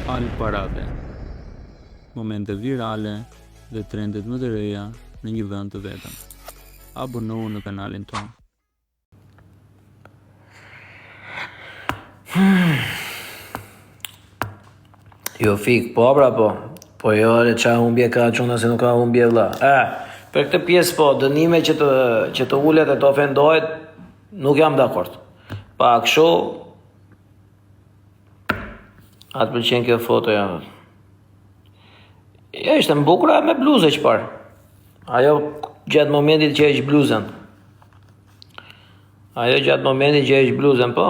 Al parade, momente virale dhe trendet më të reja në një vend të vetëm. Abonohu në kanalin tonë. Jo fik, po pra po. Po jo, qa humbje ka quna se nuk ka humbje vlla. Për këtë pjesë po, dënime që të ullet e të ofendohet, nuk jam dakord. Pa kështu, atë pëlqen kjo foto jam. Ja, ishte mbukura me bluzë që parë. Ajo gjatë momentit që e bluzën. Po.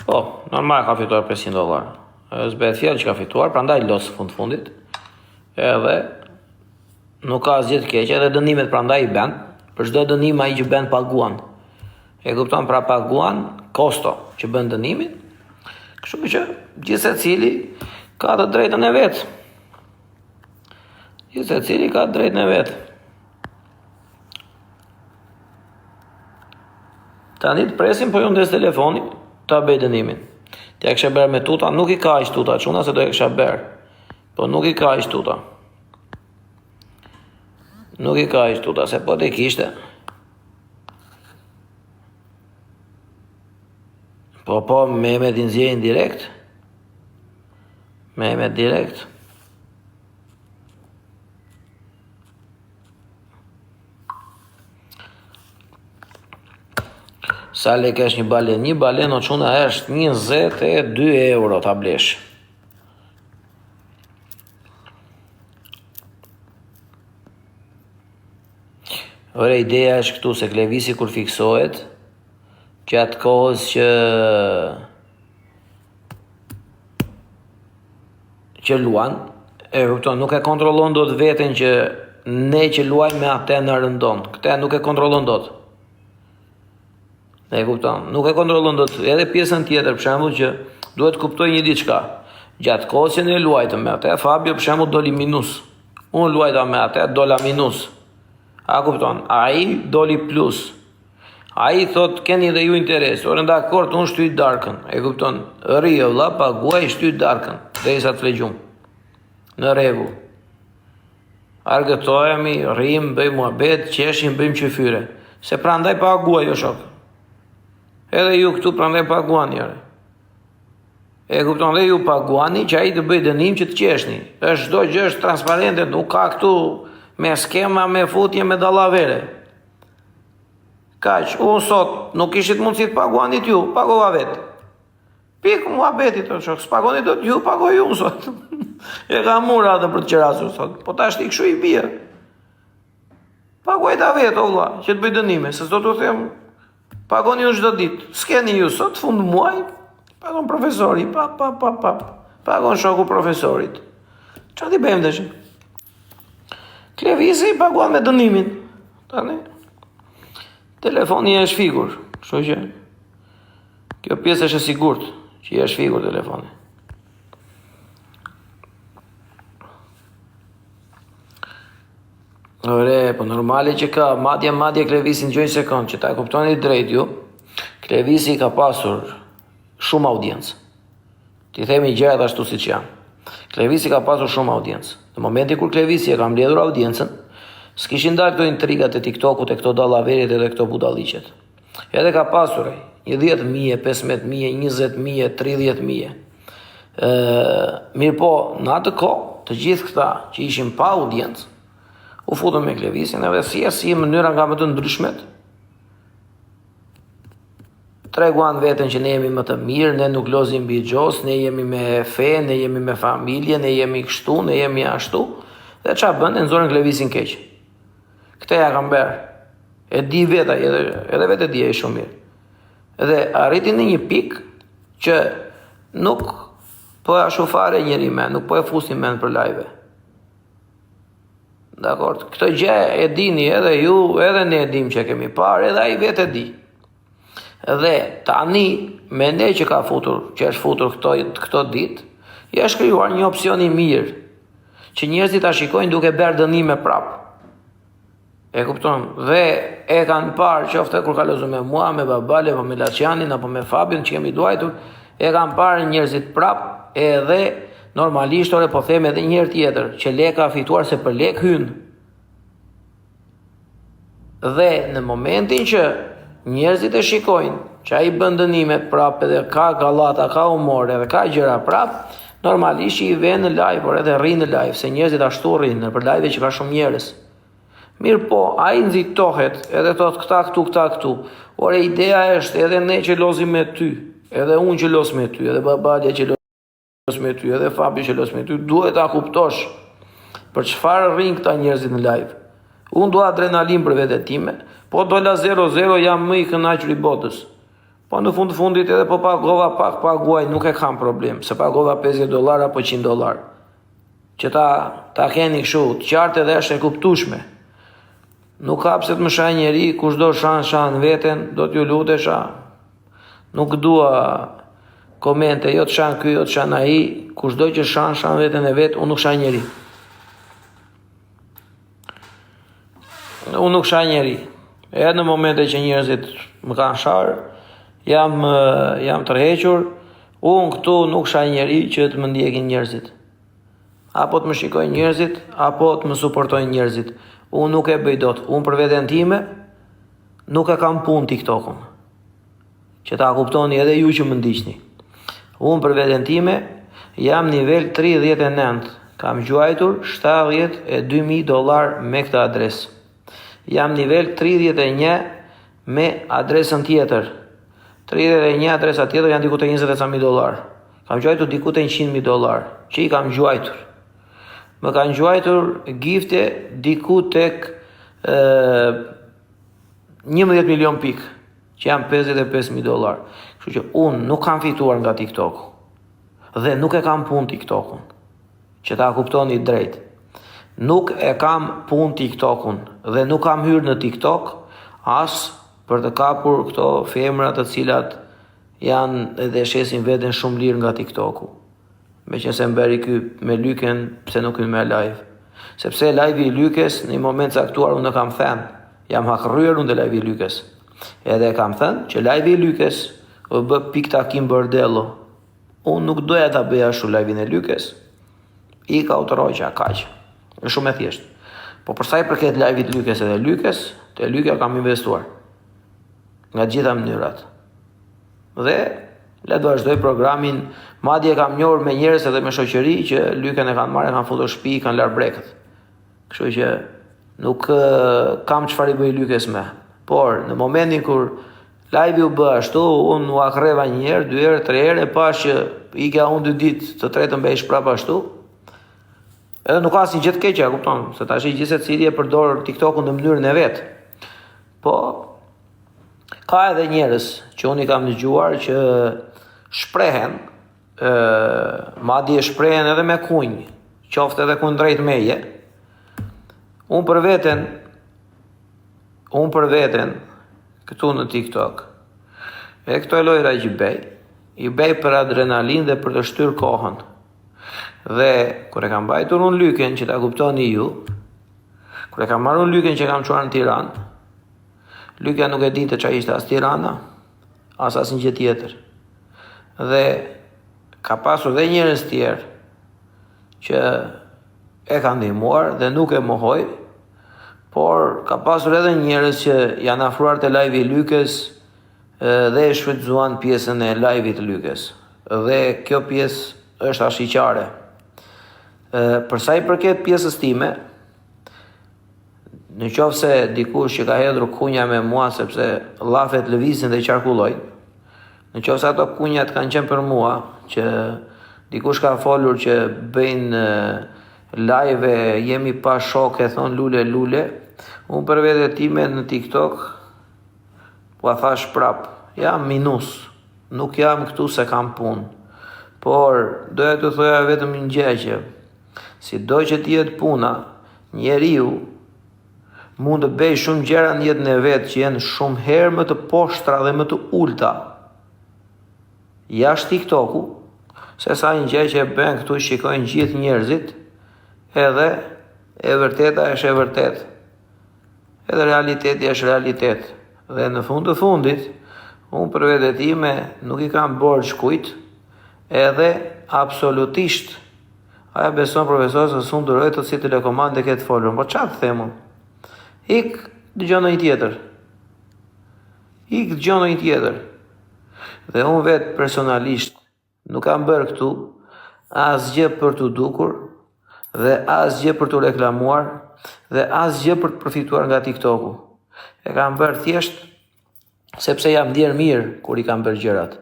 Po, normal ka fituar $500. Ajo s'bet fjallë që ka fituar, prandaj losë fundit. Edhe nuk ka asgjë të keqe, edhe dënimet prandaj i bën. Për çdo dënim ai që bën paguan. E kupton, pra paguan kosto që bën dënimin. Kështu që gjithsecili ka të drejtën e vet. Tani të presim, po ju ndes telefoni, ta bëj dënimin. T'ja kisha bërë me tuta, nuk i ka aq tuta, çuna se do e kisha bërë. Po nuk i ka aq tuta. Se po të kishte. Po, Mehmet i nxjerrin direkt. Sa lek është një balen? Një balen o quna është 22 euro ta blesh. Ore, ideja është këtu se klevisi kur fiksohet, gjatë kohës që luan, e kupton, nuk e kontrollon dot veten që ne që luajmë me atë në rëndon. Këtë nuk e kontrollon dot. E kupton, nuk e kontrollon dot edhe pjesën tjetër, për shembull që duhet kuptoj një diçka. Gjatë kohës që ne luajtëm me atë, Fabio për shembull doli minus. Unë luajta me atë, dola minus. A kupton, ai doli plus. Ai thot keni dhe ju interes. Ore dakord, unë shtyj darkën. E kupton, rrio vlla, paguaj shtyj darkën derisa të flegjum. Në rregull. Argëtohemi, rrim, bëjmë muhabet, qeshim, bëjmë qyfyre. Se prandaj paguaj jo shok. Edhe ju këtu prandaj paguani. E kupton, dhe ju paguani që ai të bëj dënim që të qeshni. Është çdo gjë është transparente, nuk ka këtu me skema, me futje, me dallavere. Kaq, unë sot nuk kishit mundësi të paguanit ju, pagova vetë. Pik muhabetit të shok, s'pagoni do t'ju, pagoj unë sot. E ka mura atë për të qerasur sot, po ta shti këshu i bie. Pagoj ta vetë, o vlla, që të bëj dënime, se s'do t'u them, pagoni unë çdo ditë, s'keni ju sot, fund muaj, pagon profesori, pagon shoku profesorit. Çfarë ti bëjmë tash? Klevisi paguan me dënimin. Tani telefoni është figur, kështu që kjo pjesë është e sigurt që është figur telefoni. Ore, po normale që ka, madje Klevisi në gjojnë sekund, që ta kuptoni drejt ju, Klevisi ka pasur shumë audiencë. Ti themi gjërat ashtu siç janë. Klevisi ka pasur shumë audiencë. Në momentin kur Klevisi e ka mbledhur audiencën, s'kishin dalë këto intrigat e TikTokut, e këto dallaverit edhe këto budalliqet. Edhe ka pasur 10.000, 15.000, 20.000, 30.000. Mirë po, në atë kohë, të gjithë këta që ishin pa audiencë, u futën me Klevisin edhe si mënyra nga më të ndryshmet. Treguan veten që ne jemi më të mirë, ne nuk lozim mbi xhos, ne jemi me fe, ne jemi me familje, ne jemi kështu, ne jemi ashtu. Dhe çfarë bën? E nxorën Klevisin keq. Këtë ja kam bërë. E di vetë, edhe vetë e di shumë mirë. Edhe arritin në një pikë që nuk po e ashufare njëri me, nuk po e fusni men për live. Dakor, këtë gjë e dini edhe ju, edhe ne e dim që kemi parë, edhe ai vetë e di. Dhe tani me ne që është futur këto ditë, ja shkrijuar një opsion i mirë, që njerëzit ta shikojnë duke bërë dënime prapë. E kupton? Dhe e kanë parë qoftë kur ka lëzuar me mua, me Babale, apo me Laçanin, apo me Fabion që kemi luajtur, e kam parë njerëzit prap, edhe normalisht ore po them edhe një herë tjetër, që lek ka fituar se për lek hyn. Dhe në momentin që njerëzit e shikojnë që ai bën dënime prap edhe ka gallata, ka humor edhe ka gjëra prap, normalisht i vjen në live, por edhe rrin në live, se njerëzit ashtu rrin në për live që ka shumë njerëz. Mirë po, ai nxitohet, edhe thot këta këtu. Ore ideja është edhe ne që lozim me ty, edhe unë që los me ty, edhe babalja që los me ty, edhe Fabi që los me ty, duhet ta kuptosh për çfarë rrin këta njerëzit në live. Unë dua adrenalin për vete time, po dola 0-0 jam më i kënaqur i botës. Po në fundit edhe po pagova pak paguaj, nuk e kam problem, se pagova $50 apo $100. Që ta keni kështu, të qartë edhe është e kuptueshme. Nuk hapset më shaj njeri, kushdo shan veten, do t'ju lutesha. Nuk dua komente, jo të shan ky, jo të shan ai, kushdo që shan veten e vet, unë nuk shaj njeri. Unë nuk shaj njeri. Edhe në momente që njerëzit më kanë sharë, jam tërhequr, unë këtu nuk shaj njeri që të më ndjekin njerëzit. Apo të më shikojnë njerëzit, apo të më suportojnë njerëzit. Unë nuk e bëj dot. Unë për veten time nuk e kam punë TikTokun. Që ta kuptoni edhe ju që më ndiqni. Unë për veten time jam nivel 39. Kam gjuajtur $72,000 me këtë adresë. Jam nivel 31 me adresën tjetër. 31 adresa tjetër janë diku te $20,000. Kam gjuajtur diku te $100,000, që i kam gjuajtur. Më kanë gjuajtur gifte diku tek 11 milion pikë, që janë $55,000. Kështu që unë nuk kam fituar nga TikToku. Dhe nuk e kam punë TikTokun. Që ta kuptoni drejt. Nuk e kam punë TikTokun dhe nuk kam hyrë në TikTok as për të kapur këto femra të cilat janë edhe shesin veten shumë lirë nga TikToku. Me që se mberi ky me Lyken, pse nuk hyn me live. Sepse live i Lykes në një moment caktuar unë kam thënë, jam hakryer unë live i Lykes. Edhe kam thënë që live i Lykes u bë pik takim bordello. Unë nuk doja ta bëja ashtu live-in e Lykes. I ka autoroqa kaq. Është shumë e thjeshtë. Po për sa i përket live-it Lykes edhe Lykes, te Lyka kam investuar nga gjitha mënyrat. Dhe le të vazhdoj programin, madje kam njohur me njerëz edhe me shoqëri që Lyken e kanë marrë, kanë futur shtëpi, kanë larë brekët. Kështu që nuk kam çfarë i bëj Lykes me. Por në momentin kur live u bë ashtu, unë u akreva një herë, 2 herë, 3 herë, e pash që ikja unë 2 ditë, të tretën bëhesh prapë ashtu. Edhe nuk ka asnjë gjë të keqe, kupton, se tash gjithsecili e përdor TikTokun në mënyrën e vet. Po ka edhe njerëz që unë i kam dëgjuar që shprehen, madje shprehen edhe me kunj, qoftë edhe kundrejt meje. Unë për veten këtu në TikTok, e këto e lojra që i bej për adrenalin dhe për të shtyr kohën. Dhe kur e kam mbajtur unë Lyken, që ta kuptoni ju, kur e kam marrë unë Lyken që kam çuar në Tiranë, Lyka nuk e dinte çfarë ishte as Tirana, as asnjë gjë tjetër. Dhe ka pasur dhe njerëz tjerë që e kanë ndihmuar dhe nuk e mohoj, por ka pasur edhe njerëz që janë afruar te live i Lykes dhe e shfrytzuan pjesën e live-it të Lykes. Dhe kjo pjesë është ashiqare. Për sa i përket pjesës time, në qoftë se dikush që ka hedhur kunja me mua sepse llafet lëvizin dhe qarkullojnë, në qoftë se ato kunjat kanë qenë për mua, që dikush ka folur që bëjnë live, jemi pa shok, e thon lule, unë për vete time në TikTok, po a thash prap, jam minus, nuk jam këtu se kam punë, por doja të thoja vetëm një gjë që, si do që t'jetë puna, njeriu mund të bëj shumë gjëra në jetën e vet që janë shumë herë më të poshtra dhe më të ulta jashtë TikToku, se sa një gjë që e bën këtu shikojnë gjithë njerëzit, edhe e vërteta është e vërtet. Edhe realiteti është realitet. Dhe në fund të fundit, unë për vetë time nuk i kam borxh kujt, edhe absolutisht aja beson profesor se s'unë duroj të si telekomande këtë folur. Po qatë të themun? Ik dëgjon një tjetër. Dhe unë vetë personalisht nuk kam bërë këtu asgjë për të dukur dhe asgjë për të reklamuar dhe asgjë për të përfituar nga TikToku. E kam bërë thjesht sepse jam ndjerë mirë kur i kam bërë gjërat.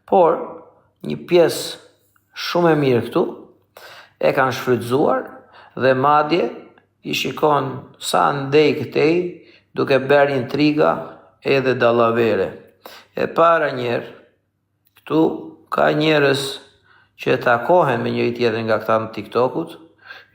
Por një pjesë shumë e mirë këtu e kanë shfrytzuar dhe madje i shikon sa ndej këtej duke bërë intriga edhe dallavere. E para njerë, këtu ka njerës që takohen me njëri tjetrin nga këta në TikTokut,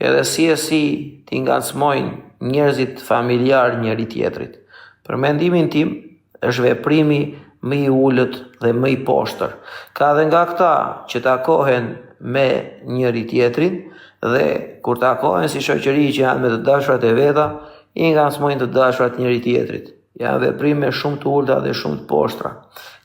edhe si ti ngacmojnë njerëzit familjar njëri tjetrit. Për mendimin tim, është veprimi më i ullët dhe më i poshtër. Ka dhe nga këta që takohen me njëri tjetrin dhe kur takohen si shoqëri që janë me të dashurat e veta, i ngacmojnë të dashurat njëri tjetrit. Janë veprime shumë të ullëta dhe shumë të poshtra.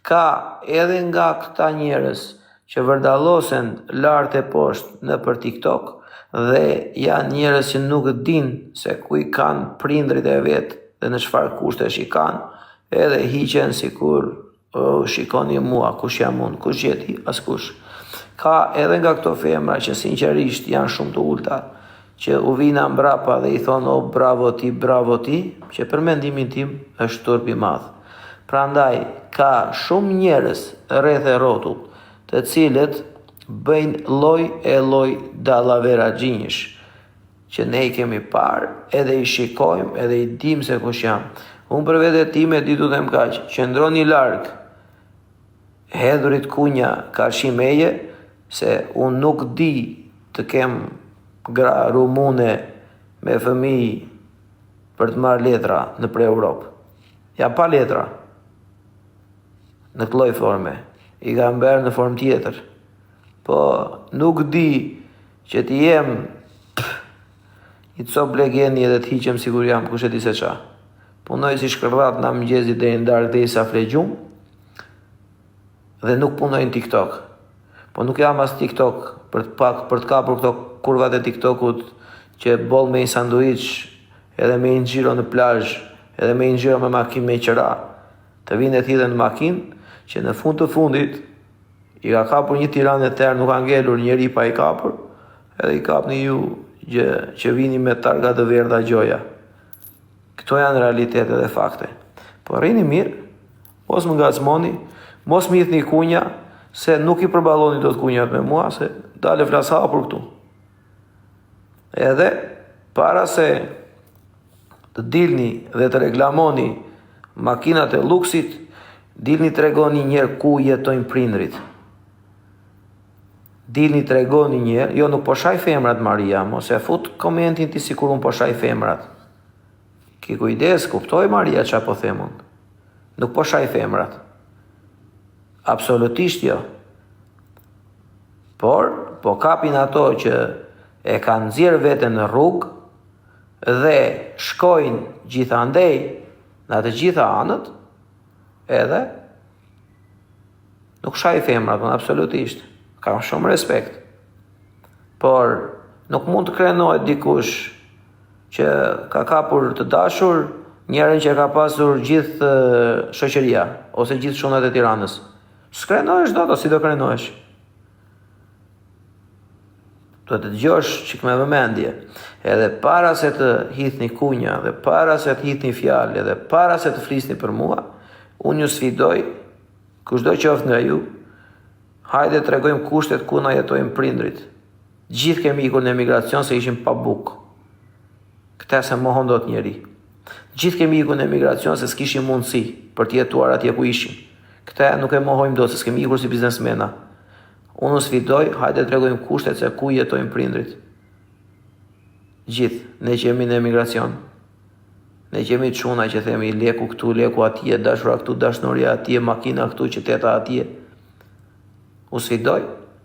Ka edhe nga këta njerëz që vërdalosen lartë e poshtë në për TikTok dhe janë njerëz që nuk din se ku i kanë prindrit e vetë dhe në çfarë kushtesh i kanë, edhe hiqen sikur shikoni mua, kush jam unë, kush jeti, askush. Ka edhe nga këto femra që sinqerisht janë shumë të ulta, që u vina mbrapa dhe i thonë o bravo ti, që për mendimin tim është turp i madh. Prandaj ka shumë njerëz rreth e rrotull, të cilët bëjnë lloj dallavera gjinjësh, që ne i kemi parë, edhe i shikojmë, edhe i dim se kush janë. Unë për vete time ditu dhe më kaq, qëndroni larg, hedhurit kunja karshimeje, se unë nuk di të kem gra rumune me fëmijë për të marrë letra në për Europë. Ja pa letra, në këtë lloj forme, i kam bërë në formë tjetër. Po nuk di që t'i jem i të copë legeni edhe të hiqem sigur jam kush e di se qa. Punoj si shkërrat nga mëngjesi dhe i ndarë dhe i sa flegjum dhe nuk punoj në TikTok. Po nuk jam as TikTok për të kapur këto kurvat e TikTokut që boll me i sanduiç edhe me i nxiro në plazh edhe me i nxiro me makinë me qëra. Të vinë e thidhe në makinë që në fund të fundit i ka kapur një Tiranë e tërë, nuk ka ngelur njeri pa i kapur, edhe i kapni ju që vini me targa të verdha gjoja. Këto janë realitetet dhe fakte. Po rrini mirë, mos më ngacmoni, mos më hithni kunja, se nuk i përballoni dot kunjat me mua, se dale flas hapur këtu. Edhe para se të dilni dhe të reklamoni makinat e luksit, dilni tregoni njerë ku jetojnë prindrit. Dilni tregoni njerë, jo nuk po shaj femrat Maria, mos e fut komentin ti sikur unë po shaj femrat. Ki kujdes, kuptoj Maria qa po themun. Nuk po shaj femrat. Absolutisht jo. Por, po kapin ato që e kanë nxjerrë veten në rrugë dhe shkojnë gjithandej në të gjitha anët, edhe nuk shaj femrat, absolutisht. Kam shumë respekt. Por nuk mund të krenohet dikush që ka kapur të dashur njerën që ka pasur gjithë shoqëria ose gjithë shunat e Tiranës. S'krenohesh do të si do krenohesh. Do të dëgjosh çik me vëmendje. Edhe para se të hithni kunja, dhe para se të hithni fjalë, dhe para se të flisni për mua, unë ju sfidoj, kushdo qoftë nga ju, hajde të regojmë kushtet ku na jetojmë prindrit. Gjithë kemi ikur në emigracion se ishim pa bukë. Këta se mohon do të njeri. Gjithë kemi ikur në emigracion se s'kishim mundësi për të jetuar atje ku ishim. Këta nuk e mohojmë do se s'kemi ikur si biznesmena. Unë sfidoj, hajde të regojmë kushtet se ku jetojmë prindrit. Gjithë, ne që jemi në emigracion. Ne që jemi të shuna që themi leku këtu, leku atje, dashura këtu, dashnoria atje, makina këtu, qyteta atje. U sfidoj,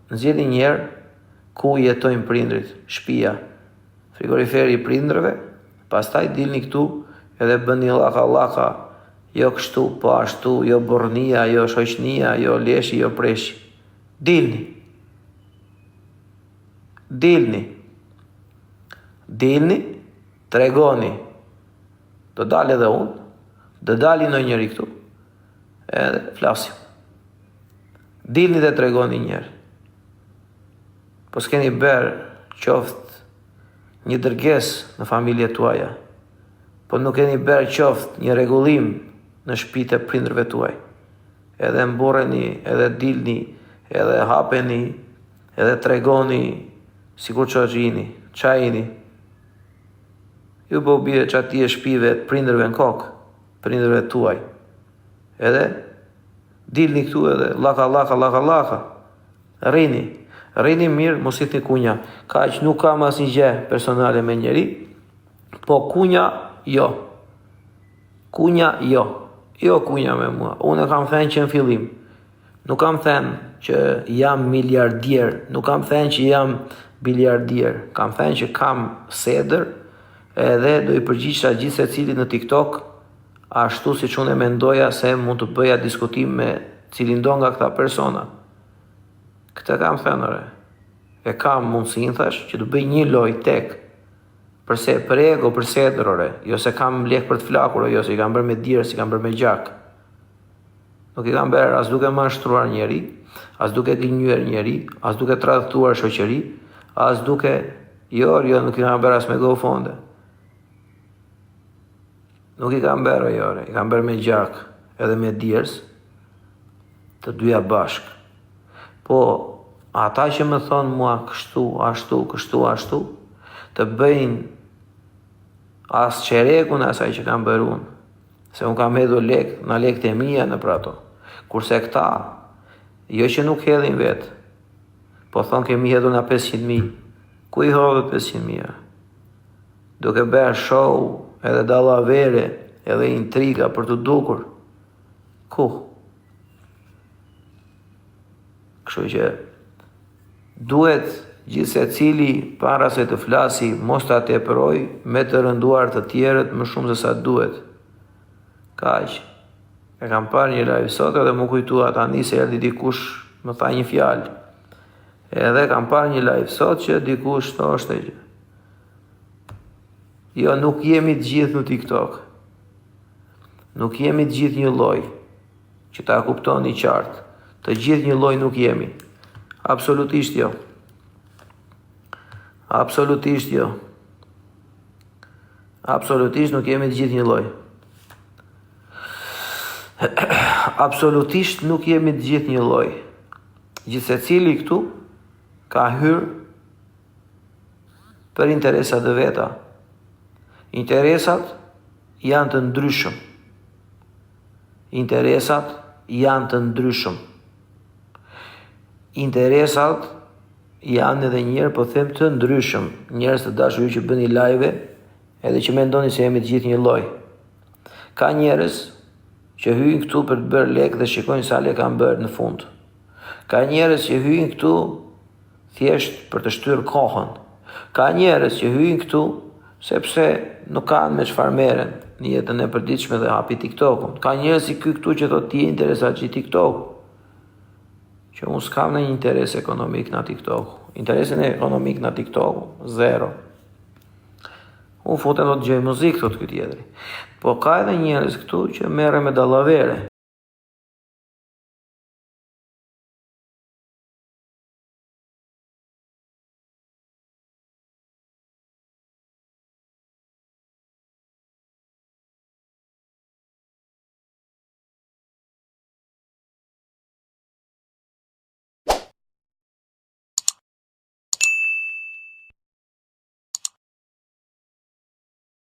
nxjerrni njerë ku jetojnë prindrit, shtëpia, frigoriferi i prindrëve, pastaj dilni këtu edhe bëni llaka, jo kështu, po ashtu, jo bornia, jo shoqënia, jo leshi, jo preshi. Dilni, dilni, tregoni, do dal edhe unë, do dali në njëri këtu, edhe flasim. Dilni dhe tregoni njerë. Po s'keni berë qoftë një dërges në familje tuaja, po nuk keni berë qoftë një rregullim në shtëpitë e prindërve tuaj. Edhe mburreni, edhe dilni, edhe hapeni, edhe tregoni, sikur që gjini, qajini. Ju po bire që ati e shpive të prindërve në kokë, prindërve tuaj. Edhe dilni këtu edhe laka. Rrini mirë, mos i thni kunja. Kaq nuk kam asnjë gjë personale me njeri, po kunja jo. Jo kunja me mua. Unë kam thënë që në fillim. Nuk kam thënë që jam miliardier, nuk kam thënë që jam biliardier. Kam thënë që kam sedër edhe do i përgjigjesha gjithë secilit në TikTok ashtu siç unë mendoja se mund të bëja diskutim me cilin do nga këta persona. Këtë kam thënë, e kam mundësinë thash që të bëj një lojë tek. Përse për ego, për sedër, jo se kam lek për të flakur, jo se i kam bërë me dirë, si kam bërë me gjak. Nuk i kam bërë as duke mashtruar njeri, as duke gënjur njeri, as duke tradhtuar shoqëri, as duke nuk i kam bërë as me GoFonde. Nuk i kam bërë i kam bërë me gjak edhe me dirës, të dyja bashk. Po, ata që më thonë mua kështu, ashtu, të bëjnë as qerekun asaj që kam bërë unë. Se unë kam hedhur në lekët e mia në prato. Kurse këta, jo që nuk hedhin vetë, po thonë kemi hedhur në 500.000. Ku i hodhët 500.000? Duke bërë show, edhe dallavere, edhe intriga për të dukur. Ku? Kështu që duhet gjithë se cili para se të flasi mos ta tepëroj me të rënduar të tjerët më shumë se sa duhet. Kaq. E kam parë një live sot edhe më kujtua tani se erdhi dikush më tha një fjalë. Edhe kam parë një live sot që dikush thoshte që jo, nuk jemi të gjithë në TikTok. Nuk jemi të gjithë një lloj, që ta kuptoni qartë. Të gjithë një lloj nuk jemi. Absolutisht jo. Absolutisht nuk jemi të gjithë një lloj. Absolutisht nuk jemi të gjithë një lloj. Gjithsecili këtu ka hyrë për interesat e veta. Interesat janë të ndryshëm. Interesat janë edhe njerë po them të ndryshëm. Njerëz të dashur që bëni live edhe që mendoni se jemi të gjithë një lloj. Ka njerëz që hyjnë këtu për të bërë lek dhe shikojnë sa lek kanë bërë në fund. Ka njerëz që hyjnë këtu thjesht për të shtyrë kohën. Ka njerëz që hyjnë këtu sepse nuk kanë me çfarë merren në jetën e përditshme dhe hapi TikTokun. Ka njerëz si ky këtu që thotë ti je interesat që TikTok. Që unë s'kam në një interes ekonomik në TikTok. Interesin ekonomik në TikTok, 0. Unë futem do të gjej muzikë, thotë ky tjetri. Po ka edhe njerëz këtu që merren me dallavere.